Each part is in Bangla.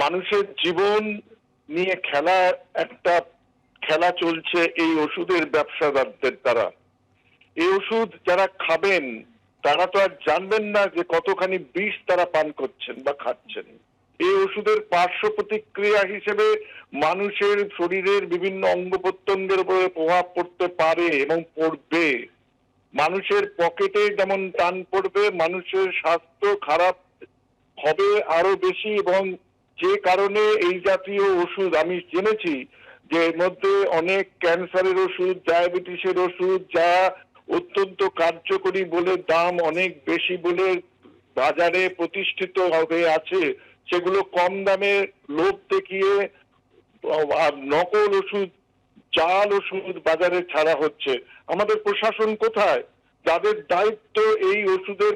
মানুষের জীবন নিয়ে একটা খেলা চলছে এই ওষুধের ব্যবসাদারদের দ্বারা। এই ওষুধ যারা খাবেন তারা তো আর জানবেন না যে কতখানি বিষ তারা পান করছেন বা খাচ্ছেন। এই ওষুধের পার্শ্ব প্রতিক্রিয়া হিসেবে মানুষের শরীরের বিভিন্ন অঙ্গ প্রত্যঙ্গের উপরে প্রভাব পড়তে পারে এবং পড়বে। মানুষের পকেটে যেমন টান পড়বে, মানুষের স্বাস্থ্য খারাপ হবে আরো বেশি। এবং যে কারণে এই জাতীয় ওষুধ আমি জেনেছি যে এর মধ্যে অনেক ক্যান্সারের ওষুধ, ডায়াবেটিসের ওষুধ, যা অত্যন্ত কার্যকরী বলে দাম অনেক বেশি বলে বাজারে প্রতিষ্ঠিত হয়ে আছে, সেগুলো কম দামে লোভ দেখিয়ে নকল ওষুধ, জাল ওষুধ বাজারে ছাড়া হচ্ছে। আমাদের প্রশাসন কোথায়? যাদের দায়িত্ব এই ওষুধের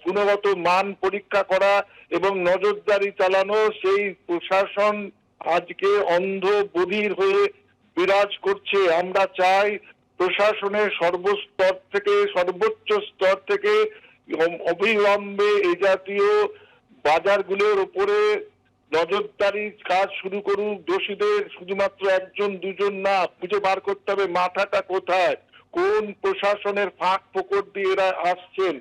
গুণগত মান পরীক্ষা করা এবং নজরদারি চালানো, সেই প্রশাসন আজকে অন্ধ বধির হয়ে বিরাজ করছে। আমরা চাই প্রশাসনের সর্বস্তর থেকে, সর্বোচ্চ স্তর থেকে অবিলম্বে এই জাতীয় বাজারগুলোর উপরে নজরদারি কাজ শুরু করুক। দোষীদের শুধুমাত্র একজন দুজন না, খুঁজে বার করতে হবে মাথাটা কোথায়, কোন প্রশাসনের ফাঁক ফোকর দিয়ে এরা আসছেন।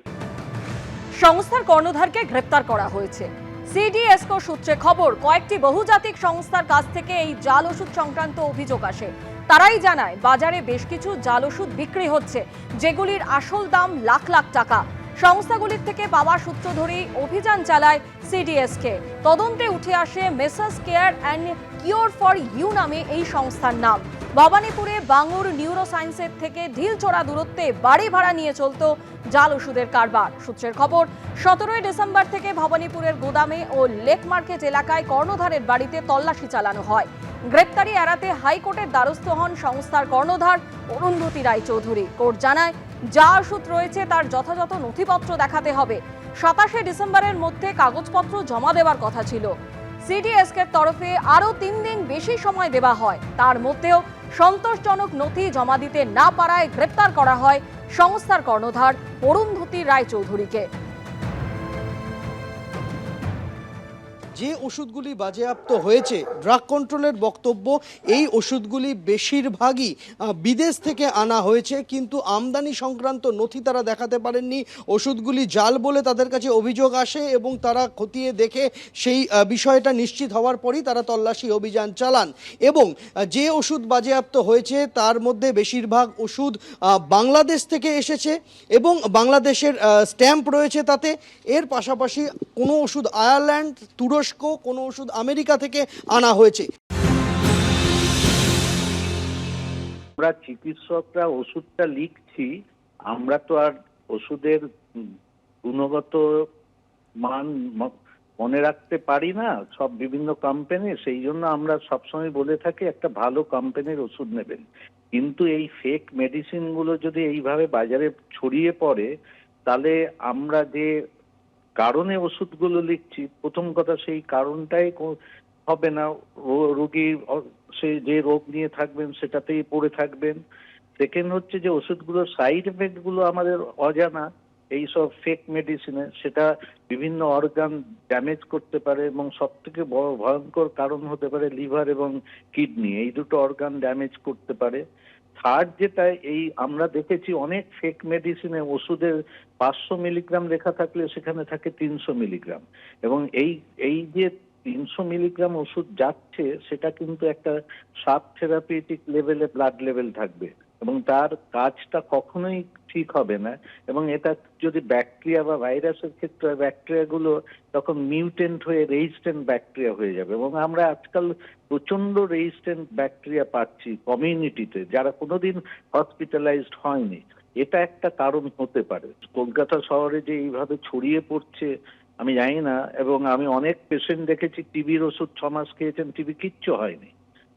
সংস্থার কর্ণধারকে গ্রেপ্তার করা হয়েছে। সিডিএসকো সূত্রে খবর, কয়েকটি বহুজাতিক সংস্থার কাছ থেকে এই জাল ওষুধ সংক্রান্ত অভিযোগ আসে। তারাই জানায় বাজারে বেশ কিছু জাল ওষুধ বিক্রি হচ্ছে, যেগুলির আসল দাম লাখ লাখ টাকা। সংস্থাগুলির থেকে পাওয়া সূত্র ধরেই অভিযান চালায় সিডিএসকে। তদন্তে উঠে আসে Messrs care and cure for you নামে এই সংস্থার নাম। ভবানীপুরে বাঙুর নিউরোসায়েন্সের থেকে ঢিলচড়া দূরত্বে বাড়ি ভাড়া নিয়ে চলত জাল ওষুধের কারবার। সূত্রের খবর, 17 ডিসেম্বর থেকে ভবানীপুরের গোদামে ও লেক মার্কেট এলাকায় কর্ণধারের বাড়িতে তল্লাশি চালানো হয়। গ্রেপ্তারি এড়াতে হাইকোর্টের দ্বারস্থ হন সংস্থার কর্ণধার অরুন্ধতী রায়চৌধুরী। কোর্ট জানায়, যা ওষুধ রয়েছে তার যথাযথ নথিপত্র দেখাতে হবে। 27 ডিসেম্বরের মধ্যে কাগজপত্র জমা দেওয়ার কথা ছিল। সিডিএসকের তরফে আরও 3 দিন বেশি সময় দেওয়া হয়। তার মধ্যেও সন্তোষজনক নথি জমা দিতে না পারায় গ্রেপ্তার করা হয় সংস্থার কর্ণধার অরুন্ধতী রায়চৌধুরীকে। যে ওষুধগুলি বাজেয়াপ্ত হয়েছে, ড্রাগ কন্ট্রোলের বক্তব্য এই ওষুধগুলি বেশিরভাগই বিদেশ থেকে আনা হয়েছে, কিন্তু আমদানি সংক্রান্ত নথি তারা দেখাতে পারেননি। ওষুধগুলি জাল বলে তাদের কাছে অভিযোগ আসে এবং তারা খতিয়ে দেখে সেই বিষয়টা নিশ্চিত হওয়ার পরই তারা তল্লাশি অভিযান চালান। এবং যে ওষুধ বাজেয়াপ্ত হয়েছে তার মধ্যে বেশিরভাগ ওষুধ বাংলাদেশ থেকে এসেছে এবং বাংলাদেশের স্ট্যাম্প রয়েছে তাতে। এর পাশাপাশি কোনো ওষুধ আয়ারল্যান্ড, তুরস্ক, কোনো ওষুধ আমেরিকা থেকে আনা হয়েছে। আমরা চিকিৎসকরা ওষুধটা লিখছি, আমরা তো আর ওষুধের গুণগত মান মনে রাখতে পারি না সব বিভিন্ন কোম্পানি। সেই জন্য আমরা সবসময় বলে থাকি একটা ভালো কোম্পানির ওষুধ নেবেন। কিন্তু এই ফেক মেডিসিন গুলো যদি এইভাবে বাজারে ছড়িয়ে পড়ে, তাহলে আমরা যে কারণে ওষুধগুলো লিখছি, প্রথম কথা সেই কারণটাই হবে না। রোগীর সে যে রোগ নিয়ে থাকবেন সেটাতেই পড়ে থাকবেন। সেকেন্ড হচ্ছে যে ওষুধগুলোর সাইড এফেক্ট গুলো আমাদের অজানা। এইসব ফেক মেডিসিনে সেটা বিভিন্ন অর্গান ড্যামেজ করতে পারে এবং সব থেকে বড় ভয়ঙ্কর কারণ হতে পারে লিভার এবং কিডনি, এই দুটো অর্গান ড্যামেজ করতে পারে। থার্ড যেটা, এই আমরা দেখেছি অনেক ফেক মেডিসিনে ওষুধের 500 মিলিগ্রাম লেখা থাকলে সেখানে থাকে 300 মিলিগ্রাম। এবং এই যে 300 মিলিগ্রাম ওষুধ যাচ্ছে সেটা কিন্তু একটা সাব থেরাপিউটিক লেভেলে ব্লাড লেভেল থাকবে এবং তার কাজটা কখনোই ঠিক হবে না। এবং এটা যদি ব্যাকটেরিয়া বা ভাইরাসের ক্ষেত্রে ব্যাকটেরিয়াগুলো তখন মিউটেন্ট হয়ে রেজিস্ট্যান্ট ব্যাকটেরিয়া হয়ে যাবে। এবং আমরা আজকাল প্রচন্ড রেজিস্ট্যান্ট ব্যাকটেরিয়া পাচ্ছি কমিউনিটিতে, যারা কোনোদিন হসপিটালাইজড হয়নি। এটা একটা কারণ হতে পারে। কলকাতা শহরে যে এইভাবে ছড়িয়ে পড়ছে আমি জানি না। এবং আমি অনেক পেশেন্ট দেখেছি টিবির ওষুধ 6 মাস খেয়েছেন, টিবি কিচ্ছু হয়নি।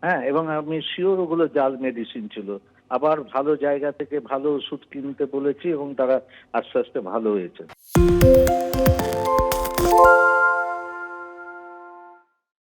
হ্যাঁ, এবং আমি শিওর ওগুলো জাল মেডিসিন ছিল। আবার ভালো জায়গা থেকে ভালো ওষুধ কিনতে বলেছি এবং তারা আস্তে আস্তে ভালো হয়েছে।